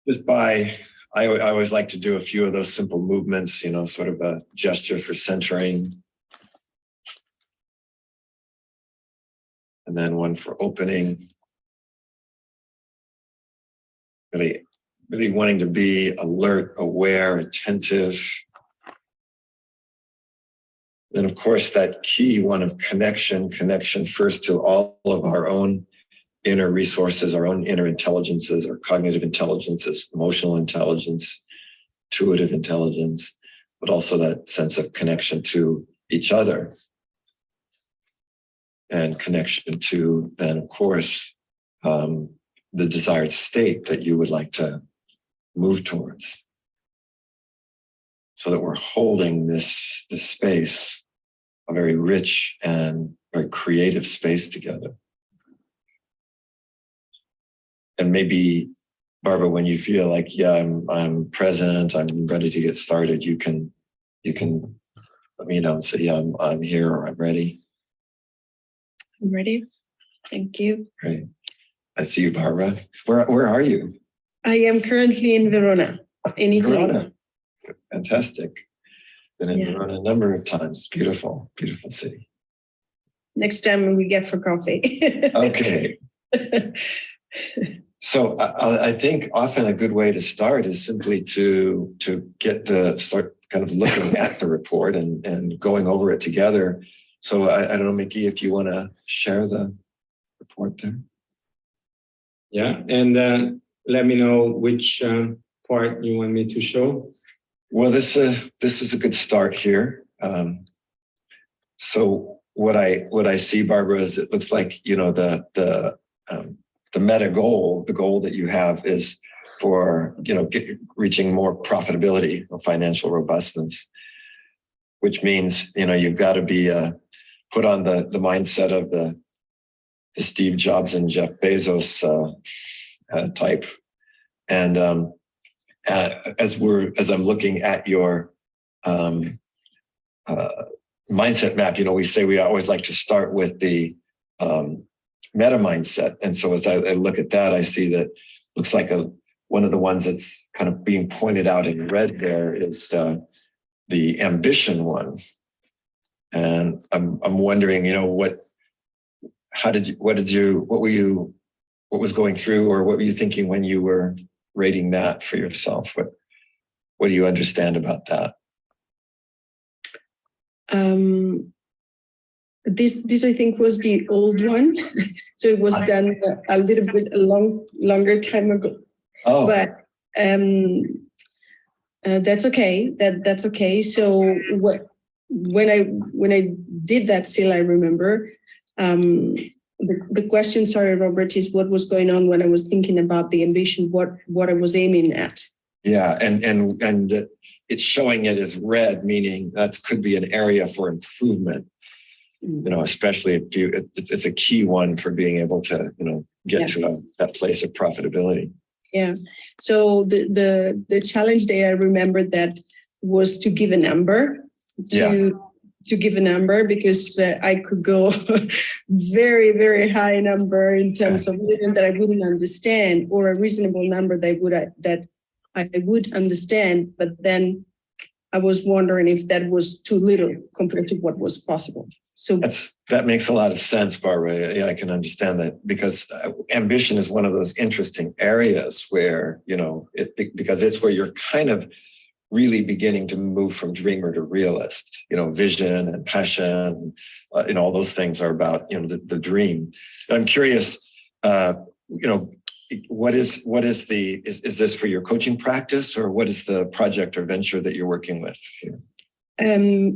Just by, I always like to do a few of those simple movements, sort of a gesture for centering. And then one for opening. Really, really wanting to be alert, aware, attentive. Then, of course, that key one of connection first to all of our own inner resources, our own inner intelligences, our cognitive intelligences, emotional intelligence, intuitive intelligence, but also that sense of connection to each other. And connection to, then, of course, the desired state that you would like to move towards. So that we're holding this space, a very rich and very creative space together. And maybe, Barbara, when you feel like, yeah, I'm present, I'm ready to get started, you can let me know and say, yeah, I'm here, or I'm ready. I'm ready. Thank you. Great. I see you, Barbara. Where are you? I am currently in Verona, in Italy. Verona. Fantastic. Been in Verona a number of times. Beautiful, beautiful city. Next time we get for coffee. Okay. So I think often a good way to start is simply to start kind of looking at the report and going over it together. So I don't know, Mickey, if you want to share the report there. Yeah, and let me know which part you want me to show. Well, this is a good start here. So what I see, Barbara, is it looks like the meta goal, the goal that you have is for reaching more profitability or financial robustness, which means you've got to be put on the mindset of the Steve Jobs and Jeff Bezos type. And as I'm looking at your mindset map, we say we always like to start with the meta mindset. And so as I look at that, I see that looks like one of the ones that's kind of being pointed out in red there is the ambition one. And I'm wondering, what was going through, or what were you thinking when you were rating that for yourself? What do you understand about that? This I think was the old one. So it was done a little bit longer time ago. Oh. But that's okay. That's okay. So when I did that, still I remember the question. Sorry, Robert, is what was going on when I was thinking about the ambition, what I was aiming at. Yeah, and it's showing it as red, meaning that could be an area for improvement. Especially if it's a key one for being able to get to that place of profitability. Yeah. So the challenge there, I remember that was to give a number. To give a number, because I could go very, very high number in terms of living that I wouldn't understand, or a reasonable number that I would understand. But then I was wondering if that was too little compared to what was possible. So that makes a lot of sense, Barbara. Yeah, I can understand that, because ambition is one of those interesting areas where, because it's where you're kind of really beginning to move from dreamer to realist. Vision and passion and all those things are about the dream. And I'm curious, is this for your coaching practice, or what is the project or venture that you're working with here?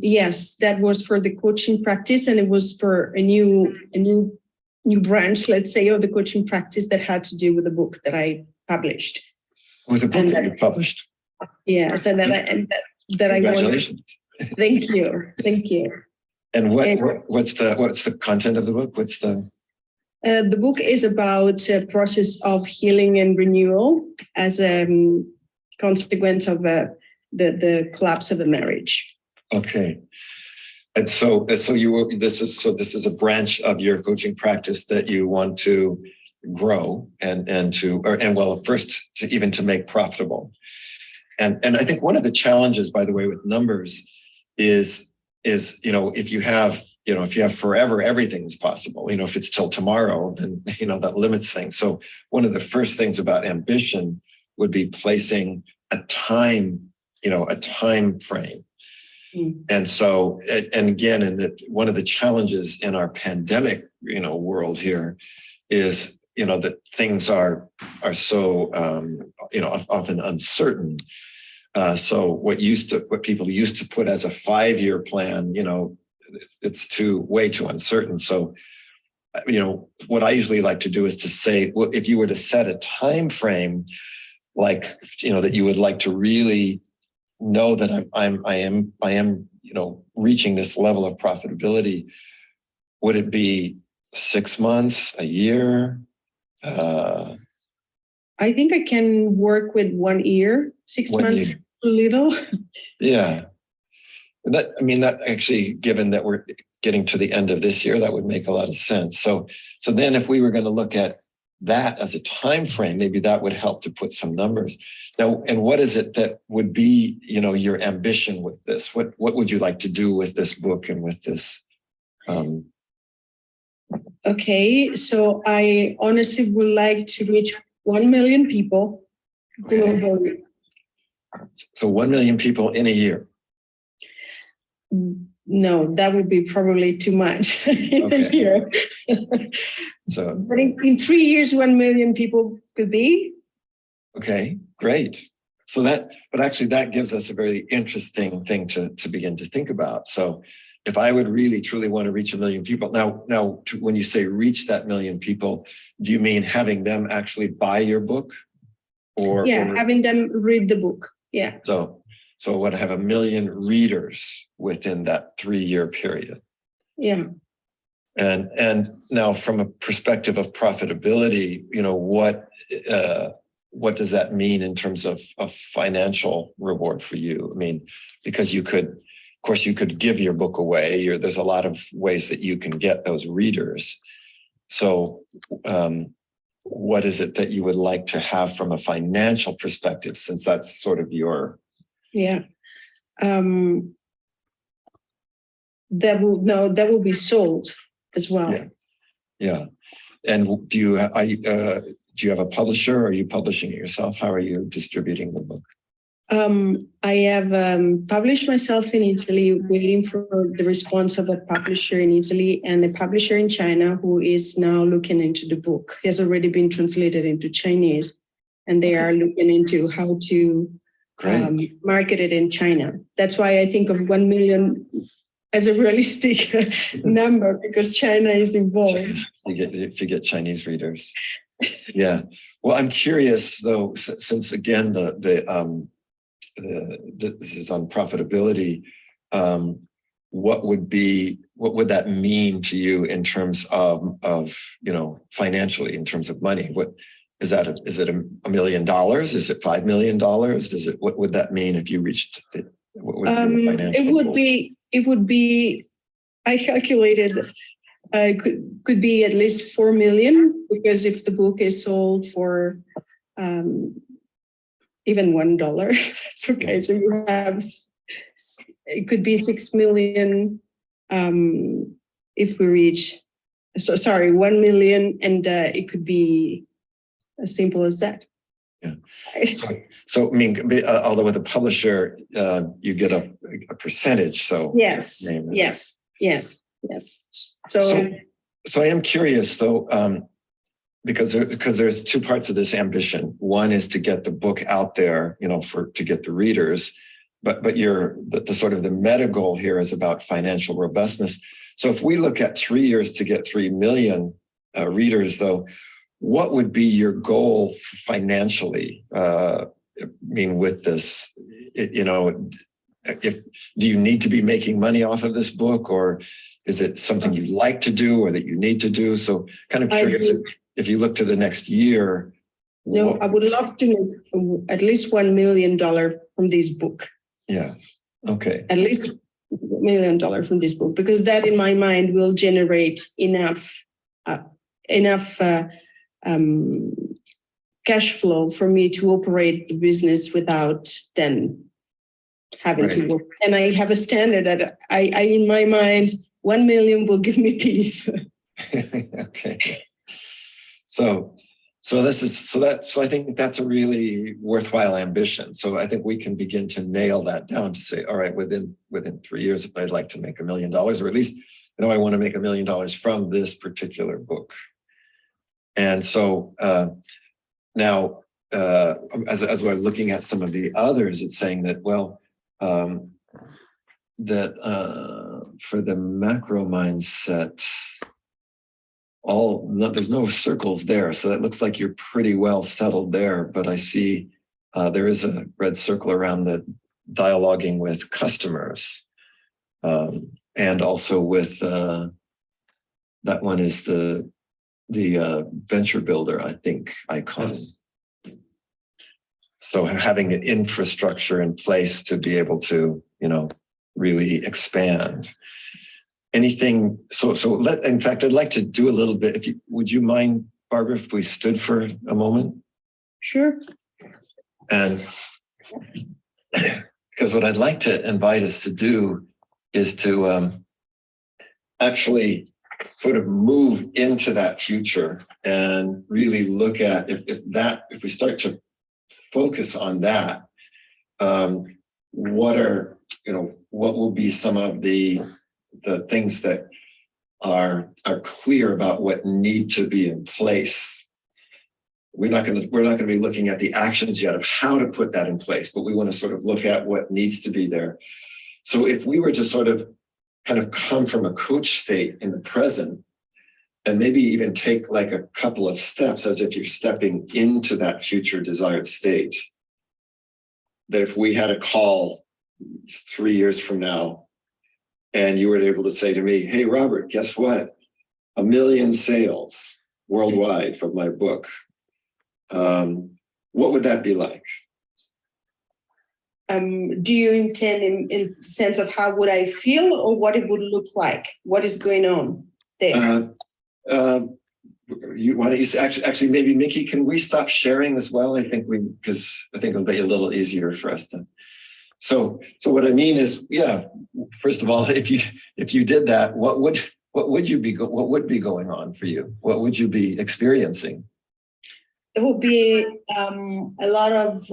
Yes, that was for the coaching practice, and it was for a new branch, let's say, of the coaching practice that had to do with the book that I published. With the book that you published? Yes, and that Congratulations. Thank you. And what's the content of the book? The book is about a process of healing and renewal as a consequence of the collapse of a marriage. Okay. And so this is a branch of your coaching practice that you want to grow and first to even to make profitable. And I think one of the challenges, by the way, with numbers is if you have forever, everything is possible. If it's till tomorrow, then that limits things. So one of the first things about ambition would be placing a time frame. And so, and again, one of the challenges in our pandemic, world here is, that things are so, often uncertain. So what people used to put as a 5-year plan, it's way too uncertain. So, what I usually like to do is to say, well, if you were to set a time frame, like, that you would like to really know that I am, reaching this level of profitability, would it be 6 months, a year? I think I can work with 1 year, 6 months, a little. Yeah. That actually, given that we're getting to the end of this year, that would make a lot of sense. So then if we were going to look at that as a time frame, maybe that would help to put some numbers. Now, and what is it that would be, your ambition with this? What would you like to do with this book and with this? Okay, so I honestly would like to reach 1 million people globally. So 1 million people in a year. No, that would be probably too much in a year. So, but in 3 years, 1 million people could be. Okay, great. So but actually that gives us a very interesting thing to begin to think about. So if I would really truly want to reach 1 million people, now when you say reach that 1 million people, do you mean having them actually buy your book? Or having them read the book. Yeah. So what, have 1 million readers within that 3-year period? Yeah. And now from a perspective of profitability, what does that mean in terms of financial reward for you? Because you could give your book away, there's a lot of ways that you can get those readers. So what is it that you would like to have from a financial perspective, since that's sort of your... Yeah. That will be sold as well. Yeah. And do you have a publisher, or are you publishing it yourself? How are you distributing the book? I have published myself in Italy, waiting for the response of a publisher in Italy and a publisher in China who is now looking into the book. It has already been translated into Chinese, and they are looking into how to market it in China. That's why I think of 1 million as a realistic number, because China is involved. If you get Chinese readers. Yeah. Well, I'm curious though, since again, this is on profitability. What would that mean to you in terms of financially, in terms of money? What is that? Is it $1 million? Is it $5 million? What would that mean if you reached it? What would be the financial it would be, I calculated, could be at least 4 million, because if the book is sold for even $1, it's okay. So you have, it could be 6 million if we reach, 1 million, and it could be as simple as that. Yeah. So although with a publisher, you get a percentage. So yes. So I am curious though, because there's two parts of this ambition. One is to get the book out there, to get the readers, but the sort of the meta goal here is about financial robustness. So if we look at 3 years to get 3 million readers, though, what would be your goal financially? With this, do you need to be making money off of this book, or is it something you like to do or that you need to do? So kind of curious if you look to the next year. No, I would love to make at least $1 million from this book. Yeah. Okay. At least $1 million from this book, because that in my mind will generate enough cash flow for me to operate the business without then having to Right. work. And I have a standard that I in my mind, 1 million will give me peace. Okay. So I think that's a really worthwhile ambition. So I think we can begin to nail that down to say, all right, within 3 years, if I'd like to make $1 million, or at least, I want to make $1 million from this particular book. And so now, as we're looking at some of the others, it's saying that, well, for the macro mindset, there's no circles there. So it looks like you're pretty well settled there. But I see there is a red circle around the dialoguing with customers. And also with that one is the venture builder, I think, icon. Yes. So having an infrastructure in place to be able to, really expand. Anything, in fact, I'd like to do a little bit, would you mind, Barbara, if we stood for a moment? Sure. And because what I'd like to invite us to do is to actually sort of move into that future and really look at if we start to focus on that, what will be some of the things that are clear about what need to be in place. We're not going to be looking at the actions yet of how to put that in place, but we want to sort of look at what needs to be there. So if we were to sort of kind of come from a coach state in the present, and maybe even take like a couple of steps as if you're stepping into that future desired state, that if we had a call 3 years from now, and you were able to say to me, hey, Robert, guess what? 1 million sales worldwide from my book. What would that be like? Do you intend in the sense of how would I feel or what it would look like? What is going on there? Why don't you actually maybe Nikki, can we stop sharing as well? Because I think it'll be a little easier for us to. So what I mean is, yeah, first of all, if you did that, what would be going on for you? What would you be experiencing? It would be a lot of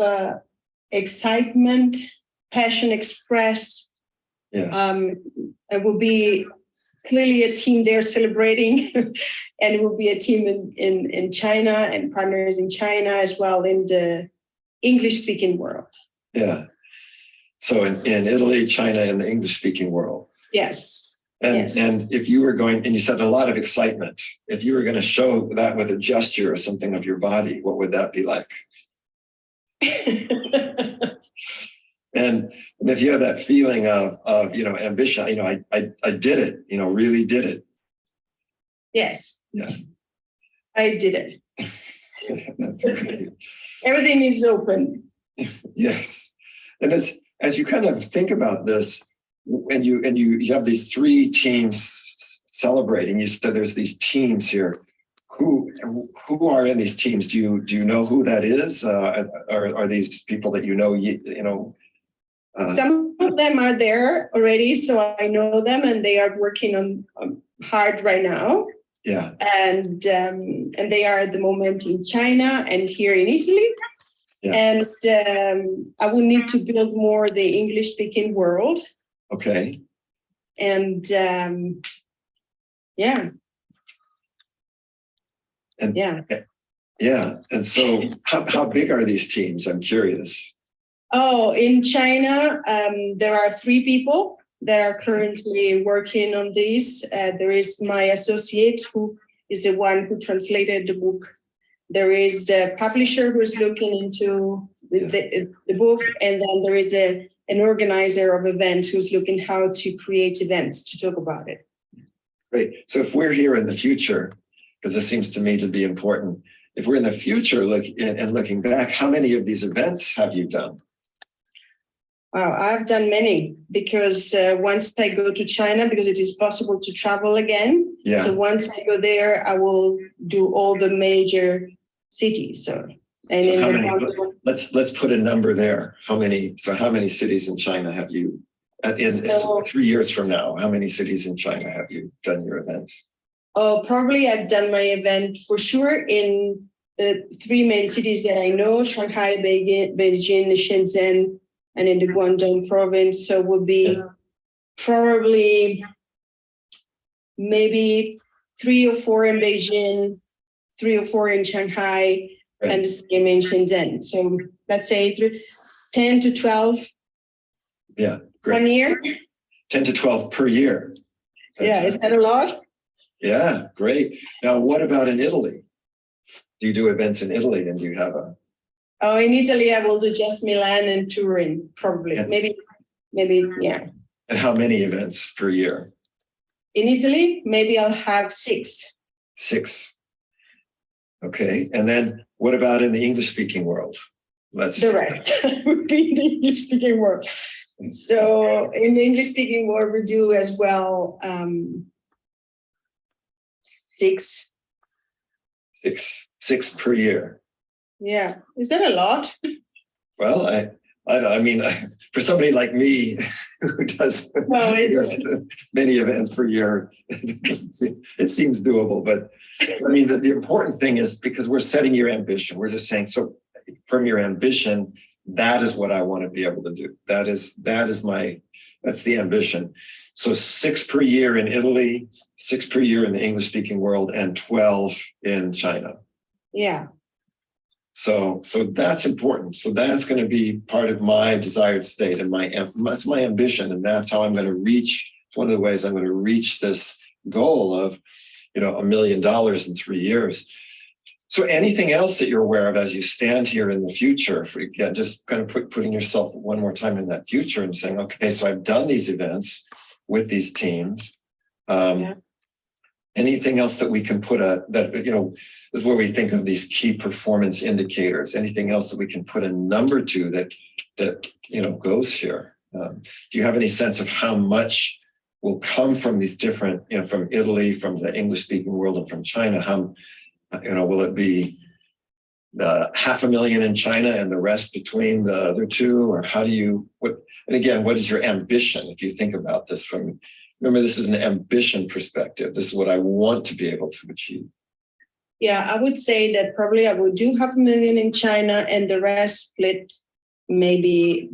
excitement, passion expressed. Yeah. It will be clearly a team there celebrating, and it will be a team in China and partners in China as well in the English-speaking world. Yeah. So in Italy, China, and the English-speaking world. Yes. And if you were going, and you said a lot of excitement, if you were going to show that with a gesture or something of your body, what would that be like? And if you have that feeling of ambition, I did it, really did it. Yes. Yeah. I did it. That's great. Everything is open. Yes. And as you kind of think about this, and you have these 3 teams celebrating, you said there's these teams here. Who are in these teams? Do you know who that is? Are these people that you know? Some of them are there already, so I know them, and they are working on hard right now. Yeah. And they are at the moment in China and here in Italy. Yeah. And I will need to build more the English-speaking world. Okay. And yeah. And yeah. Yeah. And so how big are these teams? I'm curious. Oh, in China, there are 3 people that are currently working on this. There is my associate, who is the one who translated the book. There is the publisher who's looking into the book, and then there is an organizer of events who's looking how to create events to talk about it. Great. So if we're here in the future, because this seems to me to be important, if we're in the future looking back, how many of these events have you done? Wow, I've done many because once I go to China, because it is possible to travel again. Yeah. So once I go there, I will do all the major cities. So and So in how the many, let's put a number there. How many cities in China have you, So- 3 years from now, how many cities in China have you done your events? probably I've done my event for sure in the three main cities that I know: Shanghai, Beijing, Shenzhen, and in the Guangdong province. So would be probably maybe 3 or 4 in Beijing, 3 or 4 in Shanghai, and the same in Shenzhen. So let's say 10 to 12. Yeah, great. 1 year. 10 to 12 per year. Yeah, is that a lot? Yeah, great. Now, what about in Italy? Do you do events in Italy, and do you have a? Oh, in Italy, I will do just Milan and Turin, probably. Yeah. Maybe, yeah. And how many events per year? In Italy, maybe I'll have 6. 6. Okay. And then what about in the English-speaking world? The rest would be in the English-speaking world. So in the English-speaking world, we do as well 6. 6 per year. Yeah. Is that a lot? Well, I mean, for somebody like me who does many events per year, it seems doable. But I mean, the important thing is because we're setting your ambition. We're just saying, so from your ambition, that is what I want to be able to do. That's the ambition. So 6 per year in Italy, 6 per year in the English-speaking world, and 12 in China. Yeah. So that's important. So that's going to be part of my desired state and that's my ambition. And that's how I'm going to reach. It's one of the ways I'm going to reach this goal of, $1 million in 3 years. So anything else that you're aware of as you stand here in the future, just kind of putting yourself one more time in that future and saying, okay, so I've done these events with these teams. Anything else that we can put is where we think of these key performance indicators. Anything else that we can put a number to that goes here? Do you have any sense of how much will come from these different, from Italy, from the English-speaking world, and from China? How, will it be the 500,000 in China and the rest between the other two, or how do you? And again, what is your ambition? If you think about this remember, this is an ambition perspective. This is what I want to be able to achieve. Yeah, I would say that probably I would do 500,000 in China and the rest split maybe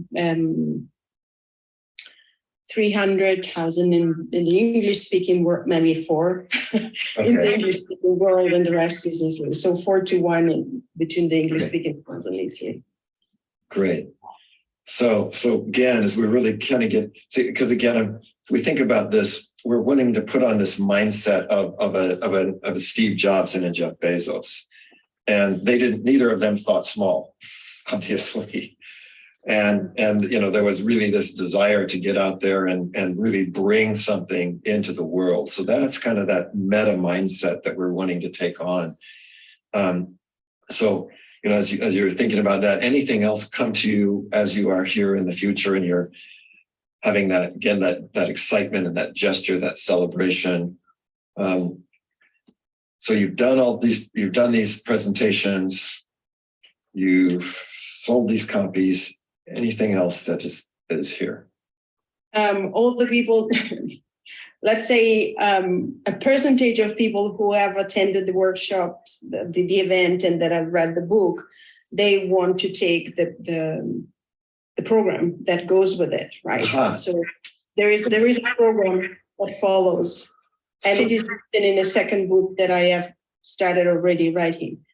300,000 in the English-speaking world, maybe 4 in the English-speaking world, and the rest is Italy. So 4 to 1 between the English-speaking world and Italy. Great. So again, as we really kind of because again, if we think about this, we're wanting to put on this mindset of a Steve Jobs and a Jeff Bezos, and neither of them thought small, obviously. And there was really this desire to get out there and really bring something into the world. So that's kind of that meta mindset that we're wanting to take on. So as you're thinking about that, anything else come to you as you are here in the future and you're having that, again, that excitement and that gesture, that celebration. So you've done these presentations, you've sold these copies. Anything else that is here? All the people, let's say a percentage of people who have attended the workshops, the event, and that have read the book, they want to take the program that goes with it, right? Uh-huh. So there is a program that follows, and it is written in a second book that I have started already writing.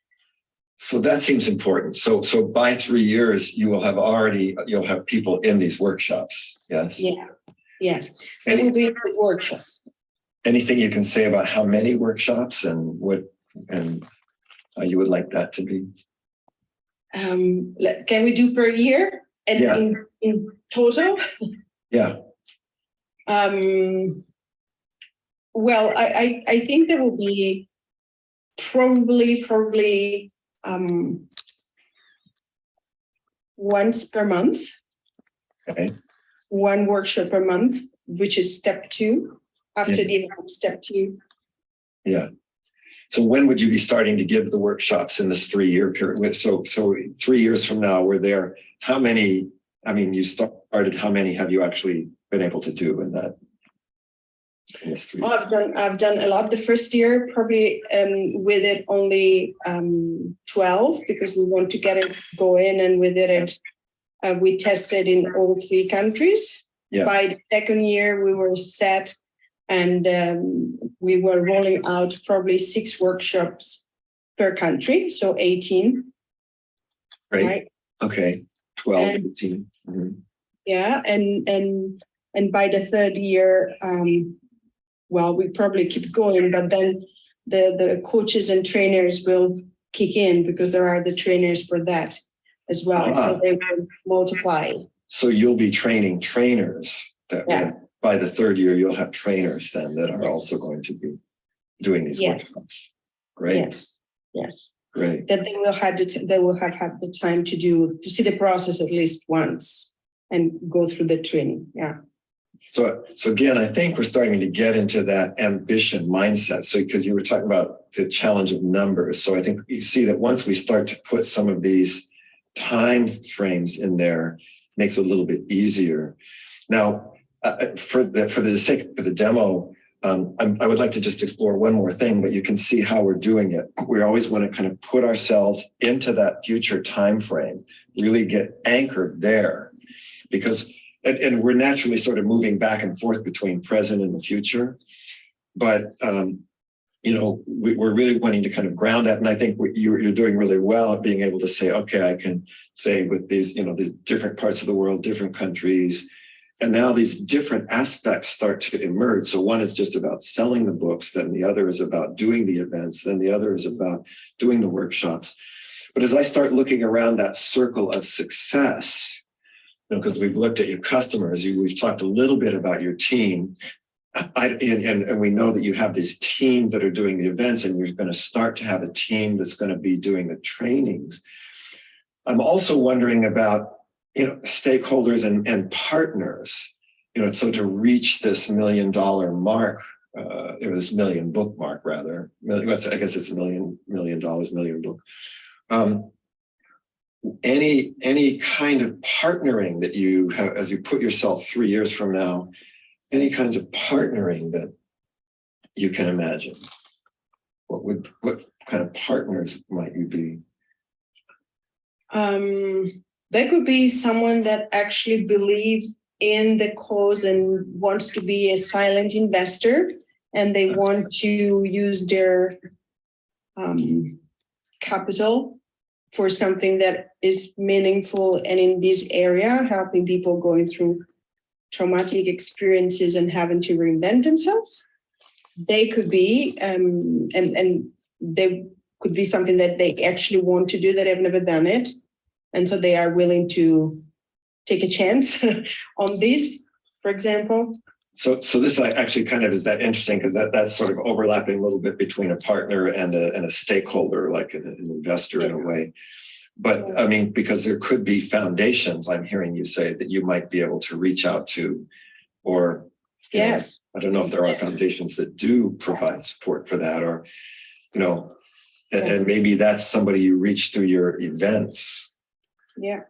So that seems important. So by 3 years, you'll have people in these workshops. Yes. Yeah. Yes. There will be workshops. Anything you can say about how many workshops and how you would like that to be? Can we do per year and in total? Yeah. Well, I think there will be probably once per month. Okay. one workshop per month, which is step 2. After Yeah. the event, step 2. Yeah. So when would you be starting to give the workshops in this 3-year period? So 3 years from now, we're there. How many, I mean, you started, how many have you actually been able to do in that? In this 3 years? I've done a lot the first year, probably with it only 12, because we want to get it going, and with it we tested in all 3 countries. Yeah. By the second year, we were set, and we were rolling out probably 6 workshops per country, so 18. Right. Right? Okay. 12, And 18. Mhm. yeah, and by the third year, well, we probably keep going, but then the coaches and trainers will kick in, because there are the trainers for that as well. So they will multiply. So you'll be training trainers that Yeah. by the third year, you'll have trainers then that are also going to be doing these Yes. workshops. Great. Yes. Great. That they will have had the time to see the process at least once and go through the training. Yeah. So again, I think we're starting to get into that ambition mindset. So because you were talking about the challenge of numbers. So I think you see that once we start to put some of these time frames in there, it makes it a little bit easier. Now, for the sake of the demo, I would like to just explore one more thing, but you can see how we're doing it. We always want to kind of put ourselves into that future time frame, really get anchored there, because and we're naturally sort of moving back and forth between present and the future. But, we're really wanting to kind of ground that. And I think you're doing really well at being able to say, okay, I can say with these, the different parts of the world, different countries, and now these different aspects start to emerge. So one is just about selling the books, then the other is about doing the events, then the other is about doing the workshops. But as I start looking around that circle of success, because we've looked at your customers, we've talked a little bit about your team, and we know that you have this team that are doing the events, and you're going to start to have a team that's going to be doing the trainings. I'm also wondering about, stakeholders and partners, so to reach this $1 million mark, or this million book mark rather, I guess it's $1 million book. Any kind of partnering that you have as you put yourself 3 years from now, any kinds of partnering that you can imagine? What kind of partners might you be? There could be someone that actually believes in the cause and wants to be a silent investor, and they want to use their capital for something that is meaningful and in this area, helping people going through traumatic experiences and having to reinvent themselves. They could be, and they could be something that they actually want to do that have never done it. And so they are willing to take a chance on this, for example. So this actually kind of is that interesting, because that's sort of overlapping a little bit between a partner and a stakeholder, like an investor in a way. But I mean, because there could be foundations, I'm hearing you say, that you might be able to reach out to, or yes, I don't know if there are foundations that do provide support for that, or and maybe that's somebody you reach through your events. Yeah.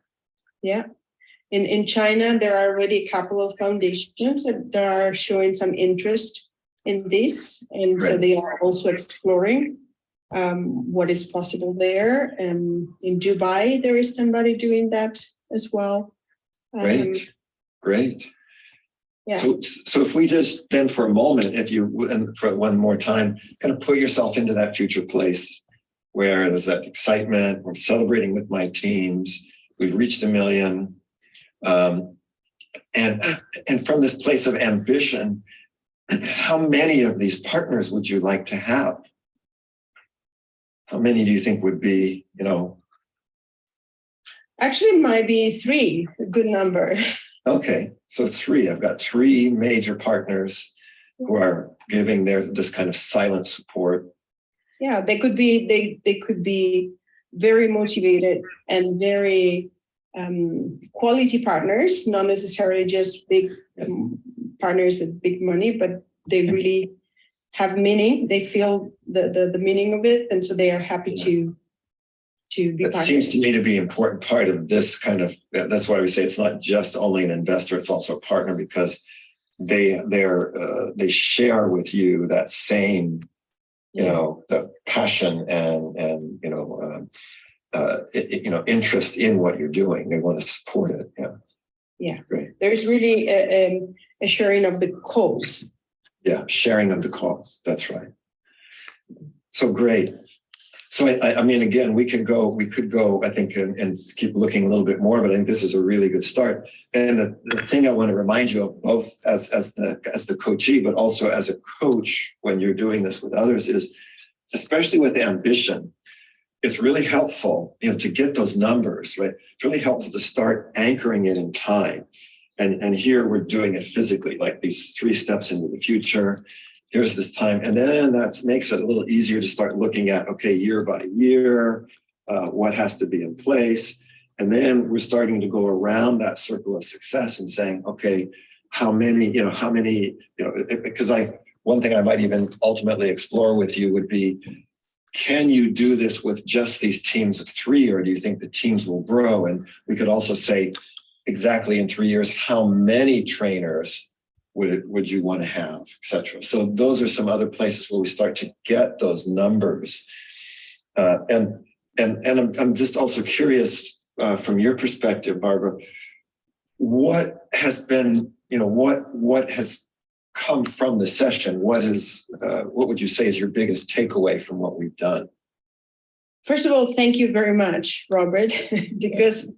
In China, there are already a couple of foundations that are showing some interest in this, and so they are also exploring what is possible there. In Dubai, there is somebody doing that as well. Great. Yeah. So if we just then for a moment, and for one more time, kind of put yourself into that future place where there's that excitement, we're celebrating with my teams, we've reached 1 million. And from this place of ambition, how many of these partners would you like to have? How many do you think would be, Actually, it might be 3, a good number. Okay, so 3. I've got 3 major partners who are giving this kind of silent support. Yeah, they could be very motivated and very quality partners, not necessarily just big partners with big money, but they really have meaning. They feel the meaning of it, and so they are happy to be That partners. seems to me to be an important part of this kind of. That's why we say it's not just only an investor; it's also a partner, because they share with you that same, the passion and interest in what you're doing. They want to support it. Yeah, great. There's really a sharing of the cause. Yeah, sharing of the cause. That's right. So great. So I mean, again, we could go, I think, and keep looking a little bit more, but I think this is a really good start. And the thing I want to remind you of, both as the coachee, but also as a coach when you're doing this with others, is especially with ambition, it's really helpful, to get those numbers, right? It's really helpful to start anchoring it in time. And here we're doing it physically, like these 3 steps into the future. Here's this time. And then that makes it a little easier to start looking at, okay, year by year, what has to be in place. And then we're starting to go around that circle of success and saying, okay, how many, because one thing I might even ultimately explore with you would be, can you do this with just these teams of 3, or do you think the teams will grow? And we could also say, exactly in 3 years, how many trainers would you want to have, et cetera. So those are some other places where we start to get those numbers. And I'm just also curious, from your perspective, Barbara, what has been, what has come from the session? What would you say is your biggest takeaway from what we've done? First of all, thank you very much, Robert, because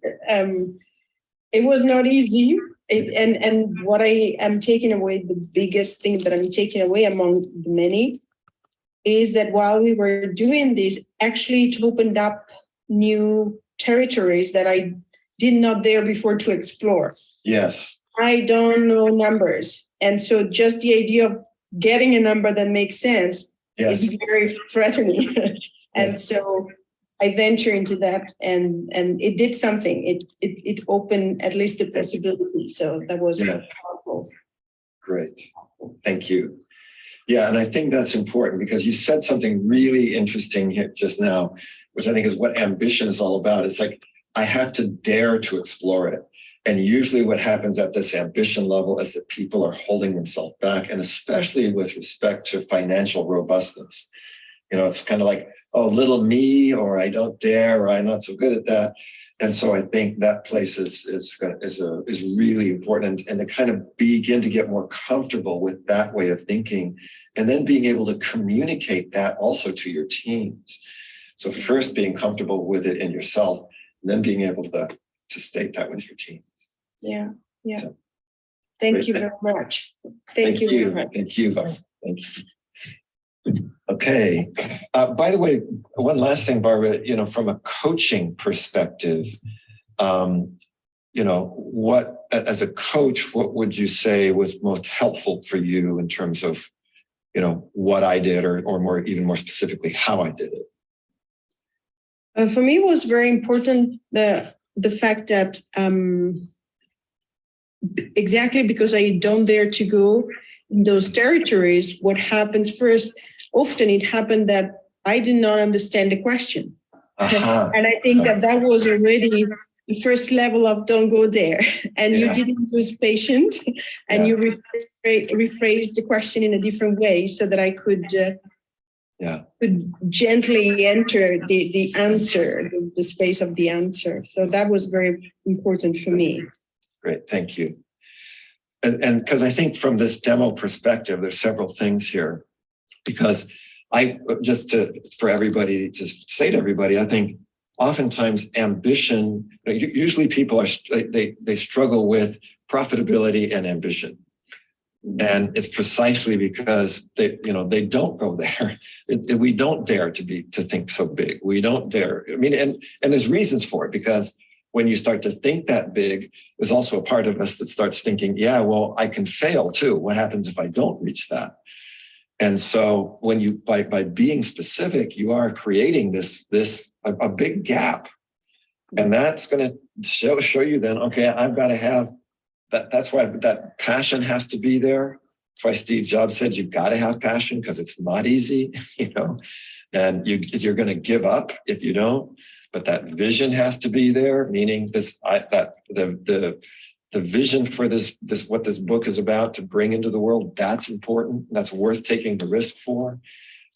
it was not easy. And what I am taking away, the biggest thing that I'm taking away among the many, is that while we were doing this, actually it opened up new territories that I did not dare before to explore. Yes. I don't know numbers. And so just the idea of getting a number that makes sense is very threatening. And so I venture into that, and it did something. It opened at least the possibility. So that was powerful. Great. Thank you. Yeah, and I think that's important, because you said something really interesting here just now, which I think is what ambition is all about. It's like, I have to dare to explore it. And usually what happens at this ambition level is that people are holding themselves back, and especially with respect to financial robustness. It's kind of like, oh, little me, or I don't dare, or I'm not so good at that. And so I think that place is really important, and to kind of begin to get more comfortable with that way of thinking, and then being able to communicate that also to your teams. So first being comfortable with it in yourself, and then being able to state that with your team. Yeah. So, thank you very much. Thank you very much. Thank you, Barbara. Thank you. Okay. By the way, one last thing, Barbara, from a coaching perspective, what, as a coach, what would you say was most helpful for you in terms of, what I did, or even more specifically, how I did it? For me, it was very important the fact that exactly because I don't dare to go in those territories, what happens first? Often it happened that I did not understand the question. And I think that was already the first level of don't go there. And you didn't lose patience, and you rephrased the question in a different way so that I could gently enter the answer, the space of the answer. So that was very important for me. Great, thank you. And because I think from this demo perspective, there's several things here. Because for everybody to say to everybody, I think oftentimes ambition, usually people they struggle with profitability and ambition. And it's precisely because they don't go there. We don't dare to think so big. We don't dare. I mean, and there's reasons for it, because when you start to think that big, there's also a part of us that starts thinking, yeah, well, I can fail too. What happens if I don't reach that? And so when you, by being specific, you are creating a big gap And that's going to show you then, okay, I've got to have that. That's why that passion has to be there. That's why Steve Jobs said, you've got to have passion because it's not easy, and you're going to give up if you don't. But that vision has to be there, meaning the vision for this what this book is about to bring into the world, that's important. That's worth taking the risk for.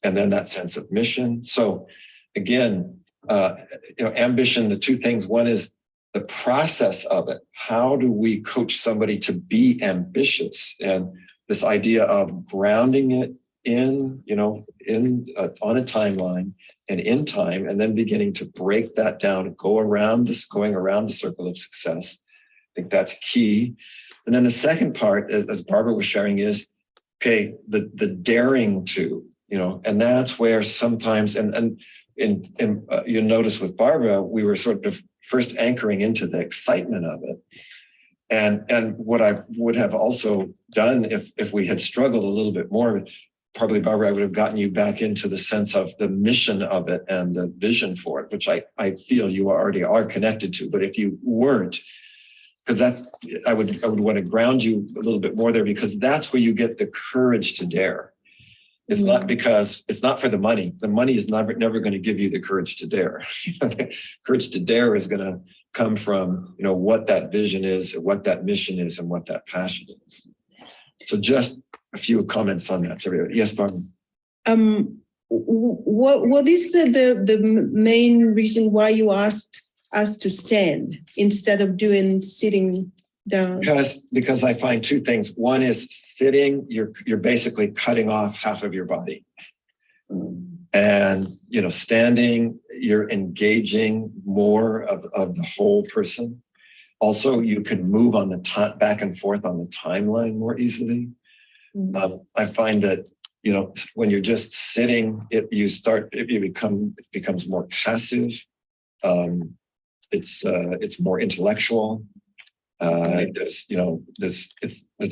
And then that sense of mission. So again, ambition, the two things, one is the process of it. How do we coach somebody to be ambitious? And this idea of grounding it in, on a timeline and in time, and then beginning to break that down, going around the circle of success. I think that's key. And then the second part, as Barbara was sharing, is, okay, the daring to, and that's where sometimes, and you'll notice with Barbara, we were sort of first anchoring into the excitement of it. And what I would have also done if we had struggled a little bit more, probably, Barbara, I would have gotten you back into the sense of the mission of it and the vision for it, which I feel you already are connected to. But if you weren't, because I would want to ground you a little bit more there, because that's where you get the courage to dare. It's not because it's not for the money. The money is never going to give you the courage to dare. Courage to dare is going to come from, what that vision is, what that mission is, and what that passion is. So just a few comments on that. Yes, Barbara. What is the main reason why you asked us to stand instead of sitting down? Because I find two things. One is sitting, you're basically cutting off half of your body. And standing, you're engaging more of the whole person. Also, you can move on the back and forth on the timeline more easily. I find that when you're just sitting, it becomes more passive. It's more intellectual. There's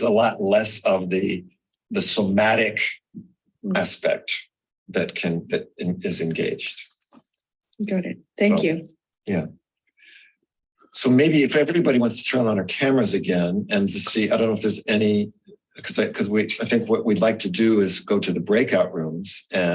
a lot less of the somatic aspect that is engaged. Got it. Thank you. Yeah. So maybe if everybody wants to turn on our cameras again and to see, I don't know if there's any, because I think what we'd like to do is go to the breakout rooms and